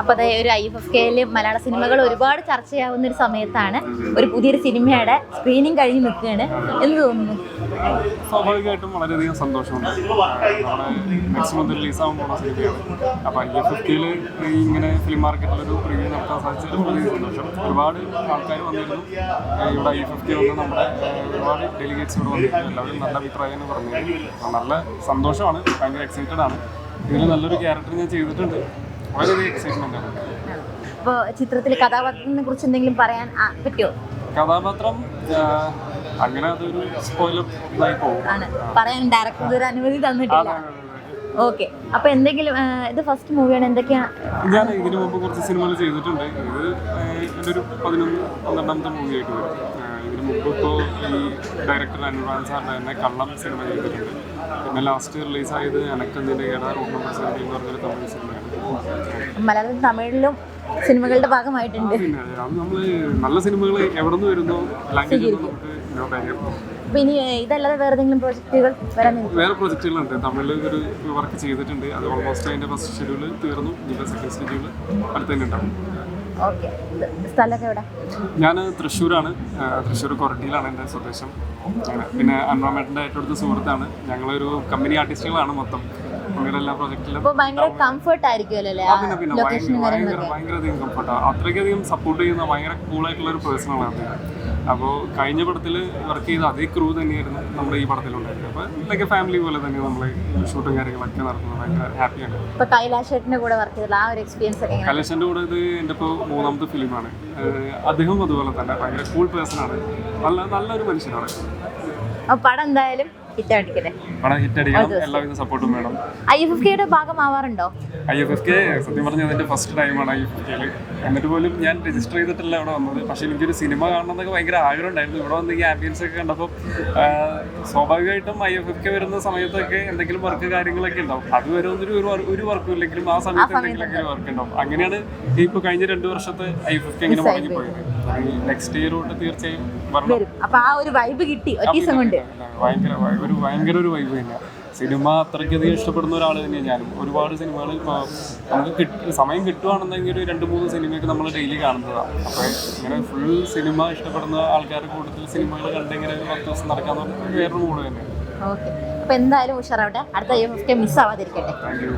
അപ്പോൾ അതേ ഒരു IFFKയിൽ മലയാള സിനിമകൾ ഒരുപാട് ചർച്ചയാവുന്ന ഒരു സമയത്താണ് ഒരു പുതിയൊരു സിനിമയുടെ സ്ക്രീനിങ് കഴിഞ്ഞ് നിൽക്കുകയാണ് എന്ന് തോന്നുന്നു. സ്വാഭാവികമായിട്ടും വളരെയധികം സന്തോഷമുണ്ട്. നമ്മുടെ നെക്സ്റ്റ് മന്ത് റിലീസാകാൻ പോകുന്ന സിനിമയാണ്. അപ്പോൾ IFFKയിൽ ഇങ്ങനെ ഫിലിം മാർക്കറ്റിലൊരു പ്രിവ്യൂ നടത്താൻ സാധിച്ചതിൽ വളരെ സന്തോഷം. ഒരുപാട് ആൾക്കാർ വന്നിരുന്നു ഇവിടെ IFFK വന്ന് നമ്മുടെ ഒരുപാട് ഡെലിഗേറ്റ്സ് ഇവിടെ വന്നിരുന്നു. എല്ലാവരും നല്ല അഭിപ്രായം പറഞ്ഞു. നല്ല സന്തോഷമാണ്, ഭയങ്കര എക്സൈറ്റഡ് ആണ്. ഇതിൽ നല്ലൊരു ക്യാരക്ടർ ഞാൻ ചെയ്തിട്ടുണ്ട്. വളരെ എക്സൈറ്റ്മെന്റ് ആണ്. അപ്പോൾ ചിത്രത്തിൽ കഥാപാത്രത്തിനെ കുറിച്ച് എന്തെങ്കിലും പറയാൻ പറ്റുമോ? കഥാപാത്രം അങ്ങനെ അതൊരു സ്പോയിലർ ഇതായി പോകും. പറയാൻ ഡയറക്ടർ ഒരു അനുമതി തന്നിട്ടില്ല. ഓക്കെ, അപ്പോൾ എന്തെങ്കിലും ഇത് ഫസ്റ്റ് മൂവിയാണ്, എന്തൊക്കെയാണ്? ഞാൻ ഇതിനു മുമ്പ് കുറച്ച് സിനിമകൾ ചെയ്തിട്ടുണ്ട്. ഇത് എൻ്റെ ഒരു 11-12ാമത്തെ മൂവിയായിട്ട് വരും. ഇതിനു മുമ്പ് ഇപ്പോൾ ഈ ഡയറക്ടർ അനുരാൻ സാറിൻ്റെ തന്നെ കള്ളം സിനിമ ചെയ്തിട്ടുണ്ട്. പിന്നെ ലാസ്റ്റ് റിലീസായത് എനക്കെന്തിൻ്റെ കേടാ റൂട്ട് നമ്പർ 17 എന്ന് പറഞ്ഞൊരു തമിഴ് സിനിമയാണ്. മലയാളത്തിൽ തമിഴിലും സിനിമകളുടെ ഭാഗമായിട്ടുണ്ട്. പിന്നെ അത് നമ്മൾ നല്ല സിനിമകൾ എവിടെ നിന്ന് വരുന്നോ ലാംഗ്വേജ് നമുക്ക് അപ്പോൾ ഇനി ഇതല്ലാതെ വേറെ ഏതെങ്കിലും പ്രോജക്റ്റുകൾ വേറെ പ്രൊജക്റ്റുകളുണ്ട്. തമിഴിൽ ഒരു വർക്ക് ചെയ്തിട്ടുണ്ട്. അത് ഓൾമോസ്റ്റ് അതിൻ്റെ ഫസ്റ്റ് ഷെഡ്യൂൾ തീർന്നു. ഇപ്പോൾ സെക്കൻഡ് ഷെഡ്യൂൾ അടുത്ത് തന്നെ ഉണ്ടാവും. ഓക്കെ, സ്ഥലമൊക്കെ എവിടെ? ഞാൻ തൃശ്ശൂരാണ്. തൃശ്ശൂർ കൊരട്ടിയിലാണ് എൻ്റെ സ്വദേശം. പിന്നെ അൻവാമേട്ടൻ്റെ ഏറ്റവും അടുത്ത സുഹൃത്താണ്. ഞങ്ങളൊരു കമ്പനി ആർട്ടിസ്റ്റുകളാണ് മൊത്തം. പുള്ളിയുടെ എല്ലാ പ്രൊജക്റ്റിലും ഭയങ്കര കംഫർട്ട് ആയിരിക്കുമല്ലോ. പിന്നെ ഭയങ്കരധികം കംഫർട്ടാണ്. അത്രയ്ക്കധികം സപ്പോർട്ട് ചെയ്യുന്ന ഭയങ്കര കൂളായിട്ടുള്ള ഒരു പേഴ്സണാണ്. അപ്പോൾ കഴിഞ്ഞ പടത്തിൽ വർക്ക് ചെയ്ത അതേ ക്രൂ തന്നെയായിരുന്നു നമ്മുടെ ഈ പടത്തിലുണ്ടായിരുന്നത്. അപ്പോൾ ലൈക്ക് ഫാമിലി പോലെ തന്നെ നമ്മൾ ഷൂട്ടും കാര്യങ്ങളൊക്കെ നടത്തുന്നത് ഭയങ്കര ഹാപ്പിയാണ്. ഇപ്പോൾ കൈലാഷേട്ടൻ്റെ കൂടെ വർക്ക് ചെയ്തില്ല ആ ഒരു എക്സ്പീരിയൻസ് ഒക്കെ? കൈലാഷിൻ്റെ കൂടെ ഇത് എൻ്റെ ഇപ്പോൾ 3ാമത്തെ ഫിലിമാണ്. അദ്ദേഹം അതുപോലെ തന്നെ ഭയങ്കര കൂൾ പേഴ്സണാണ്. നല്ലൊരു മനുഷ്യനാണ്. അപ്പോൾ പടം എന്തായാലും ഹിറ്റ് അടിക്കണം. എല്ലാവിധ സപ്പോർട്ടും വേണം. IFFKയുടെ ഭാഗമാവാറുണ്ടോ? IFFK സത്യം പറഞ്ഞാൽ അതിൻ്റെ ഫസ്റ്റ് ടൈമാണ് IFFKയിൽ. എന്നിട്ട് പോലും ഞാൻ രജിസ്റ്റർ ചെയ്തിട്ടില്ല ഇവിടെ വന്നത്. പക്ഷേ എനിക്കൊരു സിനിമ കാണണമെന്നൊക്കെ ഭയങ്കര ആഗ്രഹം ഉണ്ടായിരുന്നു. ഇവിടെ വന്ന് ഈ ആംബിയൻസ് ഒക്കെ കണ്ടപ്പോൾ സ്വാഭാവികമായിട്ടും IFFK വരുന്ന സമയത്തൊക്കെ എന്തെങ്കിലും വർക്ക് കാര്യങ്ങളൊക്കെ ഉണ്ടാവും. അത് വരെ ഒരു വർക്കും ഇല്ലെങ്കിലും ആ സമയത്ത് എന്തെങ്കിലും വർക്ക് ഉണ്ടാവും. അങ്ങനെയാണ് ഇപ്പോൾ കഴിഞ്ഞ 2 വർഷത്തെ IFFK ഇങ്ങനെ മുടങ്ങിപ്പോയത്. നെക്സ്റ്റ് ഇയർ തൊട്ട് തീർച്ചയായും വരണം. അപ്പോൾ ആ ഒരു വൈബ് കിട്ടി കൊണ്ട് ഭയങ്കര ഒരു വൈബ് തന്നെയാണ്. സിനിമ അത്രയ്ക്കധികം ഇഷ്ടപ്പെടുന്ന ഒരാൾ തന്നെയാണ് ഞാനും. ഒരുപാട് സിനിമകൾ ഇപ്പോൾ നമുക്ക് സമയം കിട്ടുവാണെന്നെങ്കിൽ ഒരു 2-3 സിനിമയൊക്കെ നമ്മൾ ഡെയിലി കാണുന്നതാണ്. അപ്പോൾ ഇങ്ങനെ ഫുൾ സിനിമ ഇഷ്ടപ്പെടുന്ന ആൾക്കാരുടെ കൂട്ടത്തിൽ സിനിമകൾ കണ്ട് ഇങ്ങനെ 10 ദിവസം നടക്കാന്ന് പറഞ്ഞാൽ വേറൊരു മൂഡ് തന്നെയാണ്. ഓക്കെ, അപ്പോൾ എന്തായാലും ഉഷാറാവട്ടെ. അടുത്ത IFFK മിസ് ആവാതിരിക്കട്ടെ. Thank U.